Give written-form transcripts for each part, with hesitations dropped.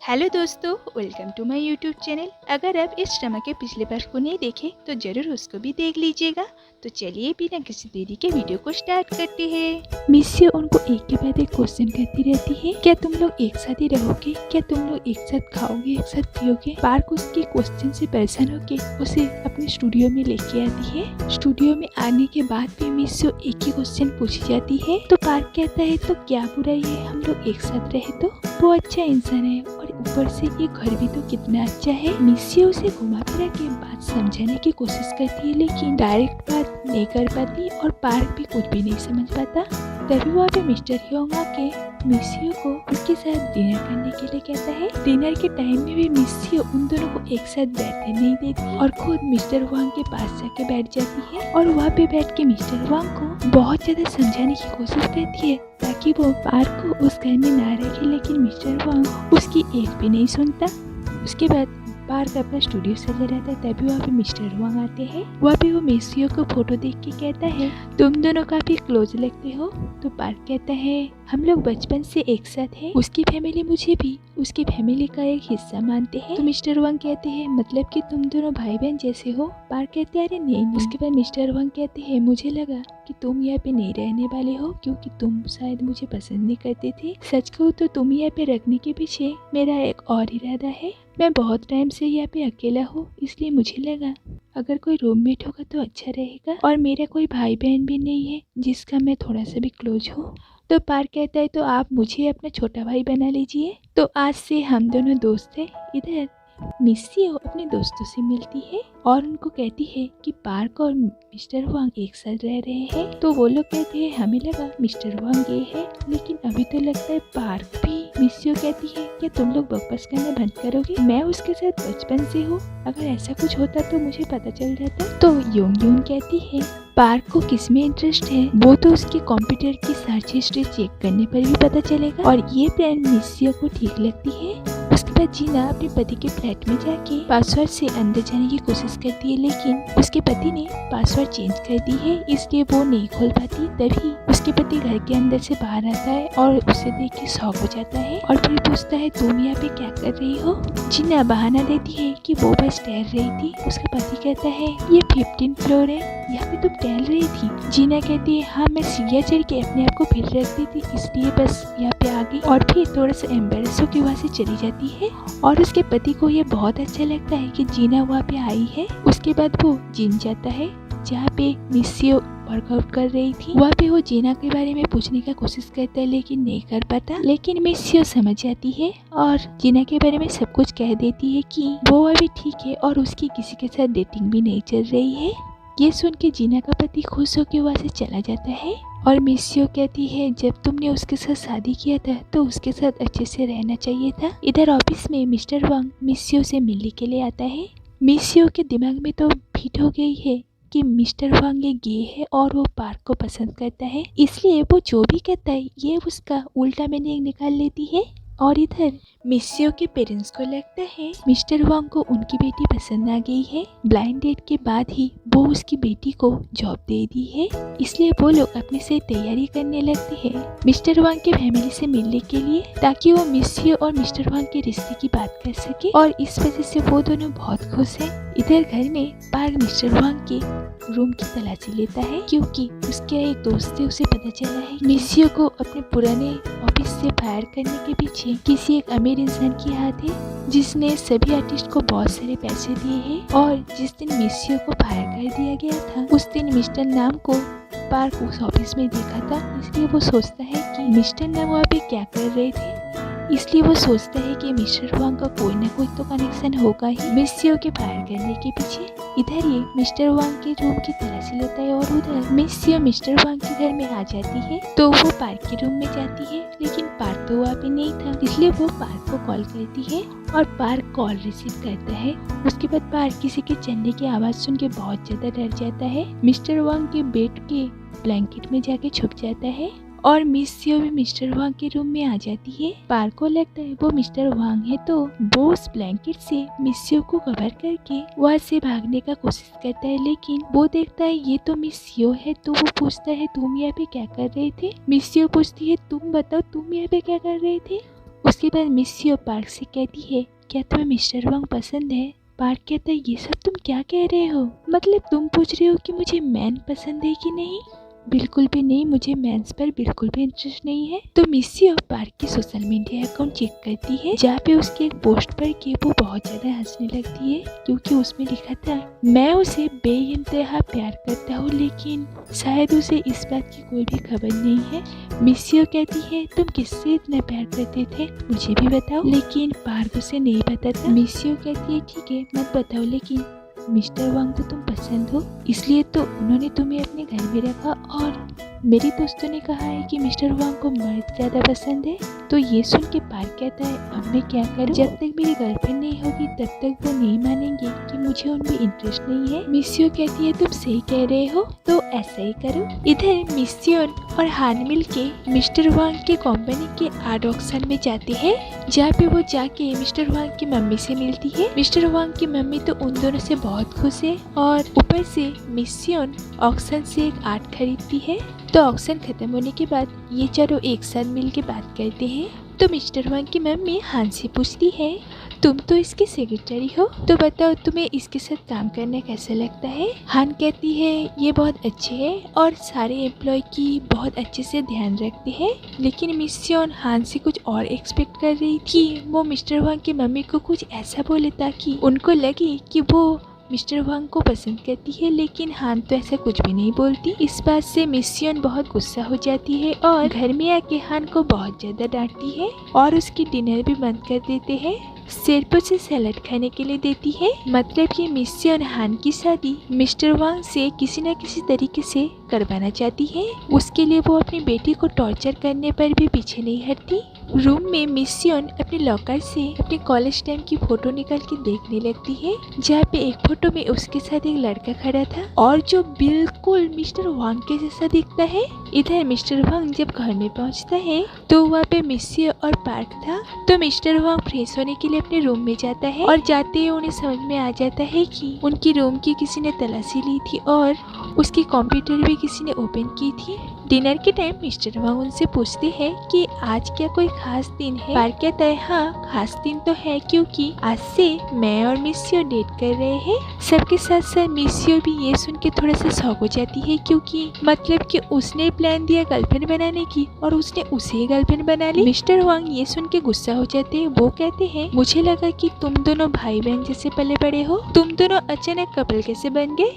Hello दोस्तों, welcome to my YouTube channel. अगर आप इस ड्रामा के पिछले पार्ट को नहीं देखे तो ज़रूर उसको भी देख लीजिएगा। तो चलिए बिना किसी देरी के वीडियो को स्टार्ट करते हैं। मिस्सी उनको एक के बाद एक क्वेश्चन करती रहती है, क्या तुम लोग एक साथ ही रहोगे? क्या तुम लोग एक साथ खाओगे, एक साथ पियोगे? पार्क उसके क्वेश्चन से परेशान होके उसे अपने स्टूडियो में लेके आती है। स्टूडियो में आने के बाद भी मिस्सी एक ही क्वेश्चन पूछी जाती है। तो पार्क कहता है, तो क्या बुराई है हम लोग एक साथ रहे तो? वो अच्छा इंसान है और ऊपर से ये घर भी तो कितना अच्छा है। मिस्सी उसे घुमा फिरा के बात समझाने की कोशिश करती है, लेकिन डायरेक्ट बात नहीं कर पाती और पार्क भी कुछ भी नहीं समझ पाता। तभी वहाँ पे मिस्टर ह्योंग आके मिस्सी को उसके साथ डिनर करने के लिए कहता है। डिनर के टाइम में भी मिस्सी उन दोनों को एक साथ बैठने नहीं देती और खुद मिस्टर वांग के पास जाके बैठ जाती है और वहाँ पे बैठ के मिस्टर वांग को बहुत ज्यादा समझाने की कोशिश करती है ताकि वो पार्क को उस घर में ना रखे, लेकिन मिस्टर वांग उसकी एक भी नहीं सुनता। उसके बाद पार्क अपना स्टूडियो सजा रहता है, तभी वहाँ पे मिस्टर वांग आते हैं। वहाँ पे वो मिस्सी को फोटो देख के कहता है, तुम दोनों काफी क्लोज लगते हो। तो पार्क कहता है, हम लोग बचपन से एक साथ हैं। उसकी फैमिली मुझे भी उसकी फैमिली का एक हिस्सा मानते हैं। तो मिस्टर वांग कहते हैं, मतलब कि तुम दोनों भाई बहन जैसे हो? पार्क कहते हैं, अरे नहीं। उसके बाद मिस्टर वांग कहते हैं, मुझे लगा कि तुम यहाँ पे नहीं रहने वाले हो क्योंकि तुम शायद मुझे पसंद नहीं करते थे। सच कहूँ तो तुम यहाँ पे रखने के पीछे मेरा एक और इरादा है। मैं बहुत टाइम से यहाँ पे अकेला हूँ, इसलिए मुझे लगा अगर कोई रूममेट होगा तो अच्छा रहेगा। और मेरा कोई भाई बहन भी नहीं है जिसका मैं थोड़ा सा भी क्लोज हूँ। तो पार्क कहता है, तो आप मुझे अपना छोटा भाई बना लीजिए। तो आज से हम दोनों दोस्त हैं। इधर मिस्सी अपने दोस्तों से मिलती है और उनको कहती है कि पार्क और मिस्टर वांग एक साथ रह रहे हैं। तो वो लोग कहते हैं, हमें लगा मिस्टर वांग गए हैं, लेकिन अभी तो लगता है पार्क भी। मिस्सी कहती है, क्या तुम लोग बकवास करना बंद करोगे? मैं उसके साथ बचपन से हूँ, अगर ऐसा कुछ होता तो मुझे पता चल जाता। तो योंग यून कहती है, पार्क को किस में इंटरेस्ट है वो तो उसके कंप्यूटर की सर्च हिस्ट्री चेक करने पर भी पता चलेगा। और ये प्लान मिस्सी को ठीक लगती है। उसके बाद जीना अपने पति के फ्लैट में जाके पासवर्ड से अंदर जाने की कोशिश करती है, लेकिन उसके पति ने पासवर्ड चेंज कर दी है, इसलिए वो नहीं खोल पाती। तभी उसके पति घर के अंदर से बाहर आता है और उसे देख के शॉक हो जाता है और फिर पूछता है, तुम यहाँ पे क्या कर रही हो? जीना बहाना देती है कि वो बस टहल रही थी। उसका पति कहता है, ये 15 फ्लोर है, यहाँ पे तुम टहल रही थी? जीना कहती है, हाँ मैं सीढ़ियाँ चढ़ के अपने आप को फिर रखती थी, इसलिए बस यहाँ पे आ गई। और फिर थोड़ा सा एम्बेरस होकर वहाँ से चली जाती है और उसके पति को ये बहुत अच्छा लगता है कि जीना वहाँ पे आई है। उसके बाद वो जिम जाता है जहाँ पे मिस्सी वर्कआउट कर रही थी। वहाँ पे वो जीना के बारे में पूछने का कोशिश करता है, लेकिन नहीं कर पाता। लेकिन मिस्सी समझ जाती है और जीना के बारे में सब कुछ कह देती है कि वो अभी ठीक है और उसकी किसी के साथ डेटिंग भी नहीं चल रही है। ये सुन के जीना का पति खुश होकर वहाँ से चला जाता है और मिस्सी कहती है, जब तुमने उसके साथ शादी किया था तो उसके साथ अच्छे से रहना चाहिए था। इधर ऑफिस में मिस्टर वांग मिस्सी से मिलने के लिए आता है। मिस्सी के दिमाग में तो फिट हो गई है कि मिस्टर वांग ये गे है और वो पार्क को पसंद करता है, इसलिए वो जो भी कहता है ये उसका उल्टा मीनिंग निकाल लेती है। और इधर मिस्सी के पेरेंट्स को लगता है मिस्टर वांग को उनकी बेटी पसंद आ गई है। ब्लाइंड डेट के बाद ही वो उसकी बेटी को जॉब दे दी है, इसलिए वो लोग अपने से तैयारी करने लगते हैं मिस्टर वांग के फैमिली से मिलने के लिए, ताकि वो मिस्सी और मिस्टर वांग के रिश्ते की बात कर सके। और इस वजह से वो दोनों बहुत खुश हैं। इधर घर में पार्क मिस्टर वांग के रूम की तलाशी लेता है क्योंकि उसके एक दोस्त से उसे पता चला है मिस्सी को अपने पुराने ऑफिस से फायर करने के पीछे किसी एक अमीर इंसान की हाथ है, जिसने सभी आर्टिस्ट को बहुत सारे पैसे दिए हैं। और जिस दिन मिस्सी को फायर कर दिया गया था उस दिन मिस्टर नाम को पार्क उस ऑफिस में देखा था, इसलिए वो सोचता है कि मिस्टर नाम वहाँ पे क्या कर रहे थे। इसलिए वो सोचता है कि मिस्टर वांग का कोई ना कोई तो कनेक्शन होगा ही मिस्सी के फायर करने के पीछे। इधर ये मिस्टर वांग के रूम की तलाशी लेता है और उधर मिस्सी मिस्टर वांग के घर में आ जाती है। तो वो पार्क के रूम में जाती है, लेकिन पार्क तो वहाँ पे नहीं था, इसलिए वो पार्क को कॉल करती है और पार्क कॉल रिसीव करता है। उसके बाद पार्क किसी के चलने की आवाज़ सुन के बहुत ज़्यादा डर जाता है। मिस्टर वांग के बेड के ब्लैंकेट में जाके छुप जाता है और मिस्सी भी मिस्टर वांग के रूम में आ जाती है। पार्क को लगता है वो मिस्टर वांग है, तो वो उस ब्लैंकेट से मिस्सी को कवर करके वहाँ से भागने का कोशिश करता है, लेकिन वो देखता है ये तो मिस्सी है। तो वो पूछता है, तुम यहाँ पे क्या कर रहे थे? मिस्सी पूछती है, तुम बताओ तुम यहाँ पे क्या कर रहे थे? उसके बाद मिस्सी और पार्क से कहती है, क्या तुम्हें मिस्टर वांग पसंद है? पार्क कहता है, ये सब तुम क्या कह रहे हो? मतलब तुम पूछ रहे हो कि मुझे मैन पसंद है कि नहीं? बिल्कुल भी नहीं, मुझे मेंस पर बिल्कुल भी इंटरेस्ट नहीं है। तो मिस्सी और पार्क की सोशल मीडिया अकाउंट चेक करती है, जहाँ पे उसके एक पोस्ट पर कि वो बहुत ज्यादा हंसने लगती है, क्योंकि उसमें लिखा था, मैं उसे बेइंतहा प्यार करता हूँ, लेकिन शायद उसे इस बात की कोई भी खबर नहीं है। मिस्सी कहती है, तुम किससे इतना प्यार करते थे, मुझे भी बताओ। लेकिन पार्क उसे नहीं पता था। मिस्सी कहती है, ठीक है मत बताओ, लेकिन मिस्टर वांग को तुम पसंद हो, इसलिए तो उन्होंने तुम्हें अपने घर में रखा। और मेरी दोस्तों ने कहा है कि मिस्टर वांग को मर्द ज्यादा पसंद है। तो ये सुन के पार्क कहता है, अब मैं क्या करूं? जब तक मेरी गर्लफ्रेंड नहीं होगी तब तक वो नहीं मानेंगे कि मुझे उनमें इंटरेस्ट नहीं है। मिस्सी कहती है, तुम सही कह रहे हो, तो ऐसा ही करो। इधर मिस्सी और हान मिल के मिस्टर वांग के कंपनी के आर्ट ऑक्शन में जाते हैं, जहाँ पे वो जाके मिस्टर वांग की मम्मी से मिलती है। मिस्टर वांग की मम्मी तो उन दोनों से बहुत खुश है, और ऊपर से मिस्सी ऑक्शन से एक आर्ट खरीदती है। तो ऑक्शन खत्म होने के बाद ये चारों एक साथ मिल के बात करते हैं। तो मिस्टर वांग की मम्मी हान से पूछती है, तुम तो इसकी सेक्रेटरी हो, तो बताओ तुम्हें इसके साथ काम करना कैसा लगता है? हान कहती है, ये बहुत अच्छे हैं और सारे एम्प्लॉय की बहुत अच्छे से ध्यान रखते हैं। लेकिन मिस्सी हान से कुछ और एक्सपेक्ट कर रही थी। वो मिस्टर वांग की मम्मी को कुछ ऐसा बोले ताकि उनको लगे कि वो मिस्टर वांग को पसंद करती है, लेकिन हान तो ऐसा कुछ भी नहीं बोलती। इस बात से मिस्सी बहुत गुस्सा हो जाती है और घर में आके हान को बहुत ज्यादा डांटती है और उसकी डिनर भी बंद कर देते हैं। सिर्फ उसे सैलड खाने के लिए देती है। मतलब कि मिस्सी और हान की शादी मिस्टर वांग से किसी न किसी तरीके से करवाना चाहती है। उसके लिए वो अपनी बेटी को टॉर्चर करने पर भी पीछे नहीं हटती। रूम में मिस्सी अपने लॉकर से अपने कॉलेज टाइम की फोटो निकाल के देखने लगती है, जहाँ पे एक फोटो में उसके साथ एक लड़का खड़ा था और जो बिल्कुल मिस्टर वांग के जैसा दिखता है। इधर मिस्टर वांग जब घर में पहुँचता है तो वहाँ पे मिस्सी और पार्क था। तो मिस्टर वांग फ्रेश होने के लिए अपने रूम में जाता है और जाते ही उन्हें समझ में आ जाता है कि उनकी रूम की किसी ने तलाशी ली थी और उसकी कंप्यूटर भी किसी ने ओपन की थी। डिनर के टाइम मिस्टर वांग उनसे पूछते हैं कि आज क्या कोई खास दिन है? पार्क कहता है, हाँ खास दिन तो है, क्योंकि आज से मैं और मिस्सी डेट कर रहे हैं। सबके साथ साथ मिस्सी भी ये सुन के थोड़ा सा शॉक हो जाती है, क्योंकि मतलब कि उसने प्लान दिया गर्लफ्रेंड बनाने की और उसने उसे गर्लफ्रेंड बना ली। मिस्टर वांग ये सुन के गुस्सा हो जाते हैं। वो कहते हैं, मुझे लगा कि तुम दोनों भाई बहन जैसे पले बड़े हो, तुम दोनों अचानक कपल कैसे बन गए?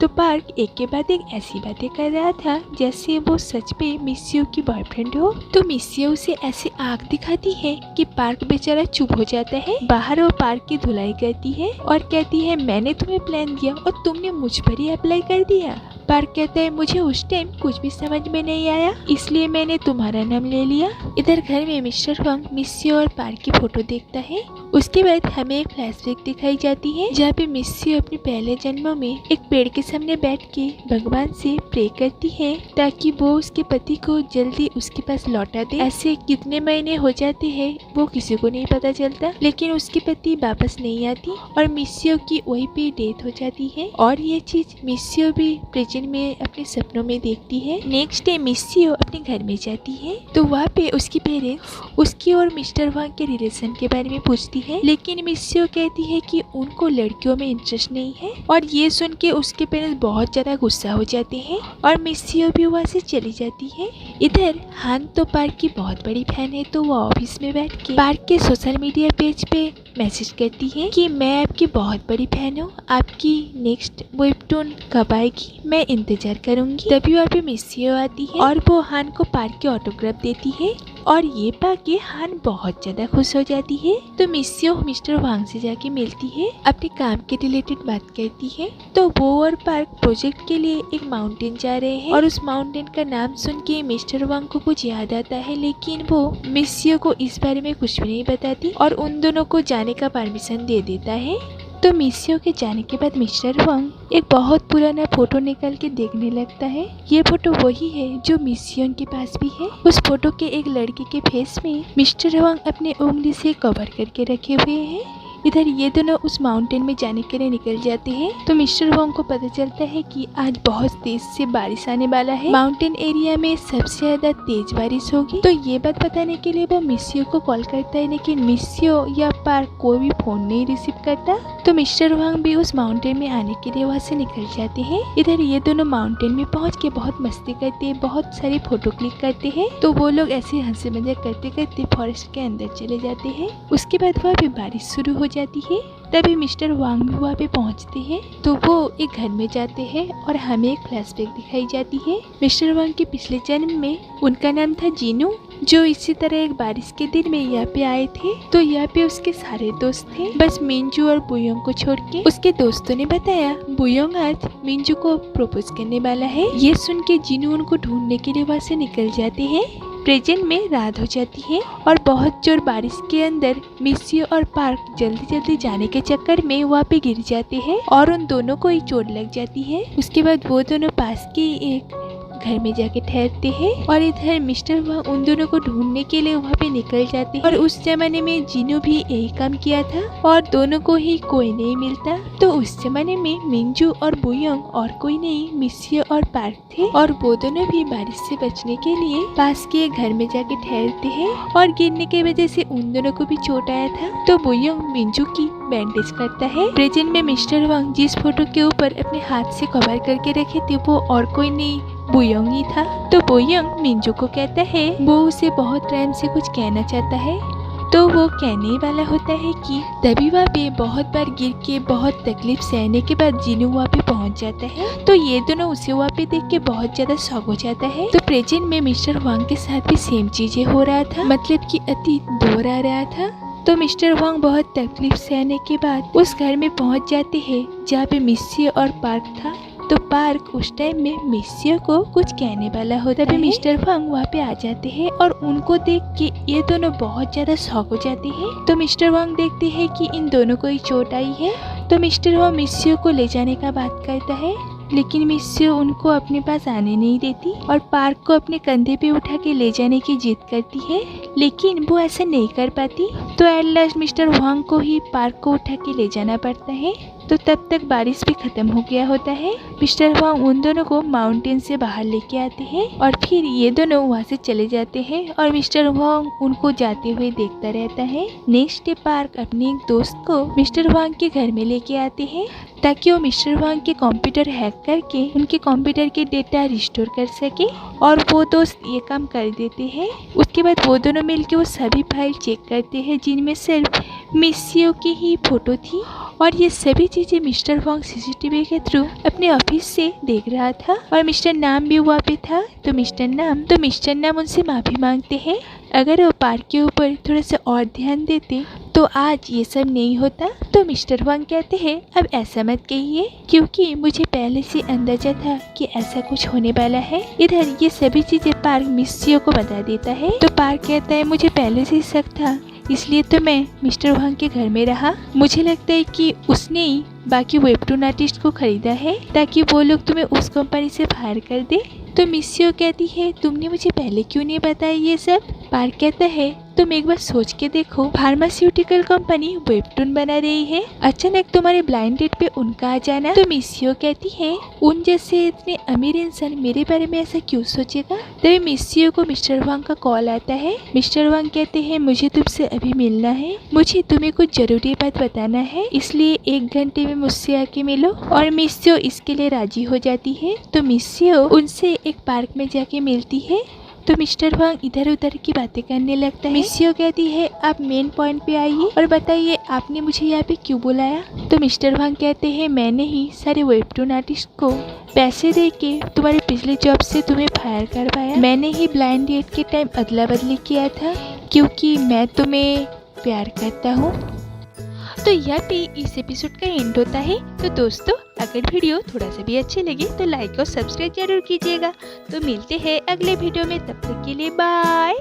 तो पार्क एक के बाद एक ऐसी बातें कर रहा था जैसे वो सच में मिस्सी की बॉयफ्रेंड हो। तो मिस्सी उसे ऐसे आंख दिखाती है कि पार्क बेचारा चुप हो जाता है। बाहर वो पार्क की धुलाई करती है और कहती है, मैंने तुम्हें प्लान दिया और तुमने मुझ पर ही अप्लाई कर दिया। पार्क कहता है, मुझे उस टाइम कुछ भी समझ में नहीं आया, इसलिए मैंने तुम्हारा नाम ले लिया। इधर घर में मिस्टर वांग मिस्सी और पार्क की फोटो देखता है। उसके बाद हमें एक फ्लैशबैक दिखाई जाती है, जहाँ पे मिस्सी अपने पहले जन्मों में एक पेड़ के सामने बैठ के भगवान से प्रे करती है ताकि वो उसके पति को जल्दी उसके पास लौटा दे। ऐसे कितने महीने हो जाते हैं वो किसी को नहीं पता चलता, लेकिन उसके पति वापस नहीं आती और मिस्सी की वहीं पे डेथ हो जाती है। और ये चीज मिस्सी भी में अपने सपनों में देखती है। नेक्स्ट डे मिस्सी अपने घर में जाती है तो वहाँ पे उसकी पेरेंट्स उसकी और मिस्टर वांग के रिलेशन के बारे में पूछती है, लेकिन मिस्सी कहती है कि उनको लड़कियों में इंटरेस्ट नहीं है। और ये सुन के उसके पेरेंट्स बहुत ज्यादा गुस्सा हो जाते हैं और मिस्सी भी वहाँ से चली जाती है। इधर हान तो पार्क की बहुत बड़ी फैन है, तो वो ऑफिस में बैठ के पार्क के सोशल मीडिया पेज पे मैसेज करती है कि मैं आपकी बहुत बड़ी फैन हूँ, आपकी नेक्स्ट वेबटून कब आएगी, मैं इंतजार करूंगी। तभी वहाँ पे मिस्सी आती है और वो हान को पार्क के ऑटोग्राफ देती है और ये पाके हान बहुत ज्यादा खुश हो जाती है। तो मिस्सी मिस्टर वांग से जाके मिलती है, अपने काम के रिलेटेड बात करती है। तो वो और पार्क प्रोजेक्ट के लिए एक माउंटेन जा रहे हैं और उस माउंटेन का नाम सुन के मिस्टर वांग को कुछ याद आता है, लेकिन वो मिस्सी को इस बारे में कुछ भी नहीं बताती और उन दोनों को जाने का परमिशन दे देता है। तो मिस्सी के जाने के बाद मिस्टर वांग एक बहुत पुराना फोटो निकाल के देखने लगता है। ये फोटो वही है जो मिस्सी के पास भी है। उस फोटो के एक लड़के के फेस में मिस्टर वांग अपने उंगली से कवर करके रखे हुए हैं। इधर ये दोनों उस माउंटेन में जाने के लिए निकल जाते हैं। तो मिस्टर वांग को पता चलता है कि आज बहुत तेज से बारिश आने वाला है, माउंटेन एरिया में सबसे ज्यादा तेज बारिश होगी। तो ये बात बताने के लिए वो मिस्सियो को कॉल करता है, लेकिन मिस्सियो या पार्क कोई भी फोन नहीं रिसीव करता। तो मिस्टर वांग भी उस माउंटेन में आने के लिए वहाँ से निकल जाते हैं। इधर ये दोनों माउंटेन में पहुँच के बहुत मस्ती करते हैं, बहुत सारे फोटो क्लिक करते हैं। तो वो लोग ऐसे हंसी मजाक करते करते फॉरेस्ट के अंदर चले जाते हैं। उसके बाद वहाँ पे बारिश शुरू हो जाती है। तभी मिस्टर वांग भी वहाँ पे पहुँचते हैं। तो वो एक घर में जाते हैं और हमें एक फ्लैशबैक दिखाई जाती है। मिस्टर वांग के पिछले जन्म में उनका नाम था जीनू, जो इसी तरह एक बारिश के दिन में यहाँ पे आए थे। तो यहाँ पे उसके सारे दोस्त थे, बस मिंजू और बुयोंग को छोड़ के। उसके दोस्तों ने बताया बुयोंग आज मिंजू को प्रपोज करने वाला है। ये सुन के जीनू उनको ढूंढने के लिए वहाँ से निकल जाते हैं। प्रेजेंट में रात हो जाती है और बहुत जोर बारिश के अंदर मिस्सियो और पार्क जल्दी जल्दी जाने के चक्कर में वहाँ पे गिर जाते हैं और उन दोनों को ही चोट लग जाती है। उसके बाद वो दोनों पास के एक घर में जाके ठहरते हैं और इधर मिस्टर वांग उन दोनों को ढूंढने के लिए वहाँ पे निकल जाते हैं। और उस जमाने में जीनू भी यही काम किया था और दोनों को ही कोई नहीं मिलता। तो उस जमाने में मिंजू और बुयोंग और कोई नहीं, मिस्सियो और पार्क थे और वो दोनों भी बारिश से बचने के लिए पास के घर में जाके ठहरते हैं। और गिरने की वजह से उन दोनों को भी चोट आया था। तो बुयोंग मिंजू की बैंडेज करता है। प्रेजेंट में मिस्टर वांग जिस फोटो के ऊपर अपने हाथ से कवर करके रखे थे वो और कोई नहीं बुयोंग ही था। तो बुयोंग मिंजू को कहता है वो उसे बहुत टाइम से कुछ कहना चाहता है। तो वो कहने वाला होता है कि तभी वहाँ पे बहुत बार गिर के बहुत तकलीफ सहने के बाद जीनू वहाँ पे पहुँच जाता है। तो ये दोनों उसे वहाँ पे देख के बहुत ज्यादा शॉक हो जाता है। तो प्रेजेंट में मिस्टर वांग के साथ भी सेम चीजें हो रहा था, मतलब कि अति दौर आ रहा था। तो मिस्टर वांग बहुत तकलीफ सहने के बाद उस घर में पहुँच जाते हैं जहाँ पे मिस्सियो और पार्क था। तो पार्क उस टाइम में मिस्सियो को कुछ कहने वाला होता है। मिस्टर वांग वहाँ पे आ जाते हैं और उनको देख के ये दोनों बहुत ज्यादा शॉक हो जाते हैं। तो मिस्टर वांग देखते हैं कि इन दोनों को ही चोट आई है। तो मिस्टर वांग मिस्सियो को ले जाने का बात करता है, लेकिन मिस्सियो उनको अपने पास आने नहीं देती और पार्क को अपने कंधे पे उठा के ले जाने की जिद करती है, लेकिन वो ऐसा नहीं कर पाती। तो एट लास्ट मिस्टर वांग को ही पार्क को उठा के ले जाना पड़ता है। तो तब तक बारिश भी खत्म हो गया होता है। मिस्टर वांग उन दोनों को माउंटेन से बाहर लेके आते हैं और फिर ये दोनों वहाँ से चले जाते हैं और मिस्टर वांग उनको जाते हुए देखता रहता है। नेक्स्ट डे पार्क अपने एक दोस्त को मिस्टर वांग के घर में लेके आते हैं ताकि वो मिस्टर वांग के कंप्यूटर हैक करके उनके कंप्यूटर के डेटा रिस्टोर कर सके, और वो दोस्त ये काम कर देते हैं। उसके बाद वो दोनों मिलके वो सभी फाइल चेक करते हैं जिनमें सिर्फ मिस्सियो की ही फोटो थी, और ये सभी चीजें मिस्टर वांग सीसीटीवी के थ्रू अपने ऑफिस से देख रहा था। और मिस्टर नाम भी वहाँ पे था। तो मिस्टर नाम उनसे माफी मांगते हैं। अगर वो पार्क के ऊपर थोड़ा सा और ध्यान देते तो आज ये सब नहीं होता। तो मिस्टर वांग कहते हैं अब ऐसा मत कहिए, क्योंकि मुझे पहले से अंदाजा था कि ऐसा कुछ होने वाला है। इधर ये सभी चीजें पार्क मिस्सियो को बता देता है। तो पार्क कहता है मुझे पहले से ही शक था, इसलिए तो मैं मिस्टर वांग के घर में रहा। मुझे लगता है कि उसने ही बाकी वेबटून आर्टिस्ट को खरीदा है ताकि वो लोग तुम्हें उस कंपनी से फायर कर दे। तो मिस्सियो कहती है तुमने मुझे पहले क्यों नहीं बताया ये सब। पार्क कहता है तुम एक बार सोच के देखो, फार्मास्यूटिकल कंपनी वेबटून बना रही है, अचानक तुम्हारे ब्लाइंड डेट पे उनका आ जाना। तो मिस्सियो कहती है उन जैसे इतने अमीर इंसान मेरे बारे में ऐसा क्यों सोचेगा। तभी मिस्सियो को मिस्टर वांग का कॉल आता है। मिस्टर वांग कहते हैं मुझे तुमसे अभी मिलना है, मुझे तुम्हें कुछ जरूरी बात बताना है, इसलिए 1 घंटे में मुझसे आके मिलो। और मिस्सियो इसके लिए राजी हो जाती है। तो मिस्सियो उनसे एक पार्क में जाके मिलती है। तो मिस्टर वांग इधर उधर की बातें करने लगता है। मिस्सियो कहती है आप मेन पॉइंट पे आइए और बताइए आपने मुझे यहाँ पे क्यों बुलाया। तो मिस्टर वांग कहते हैं मैंने ही सारे वेबटून आर्टिस्ट को पैसे दे के तुम्हारे पिछले जॉब से तुम्हें फायर करवाया। मैंने ही ब्लाइंड डेट के टाइम अदला बदली किया था क्योंकि मैं तुम्हें प्यार करता हूँ। तो यहाँ पे इस एपिसोड का एंड होता है। तो दोस्तों अगर वीडियो थोड़ा सा भी अच्छे लगे तो लाइक और सब्सक्राइब जरूर कीजिएगा। तो मिलते हैं अगले वीडियो में, तब तक के लिए बाय।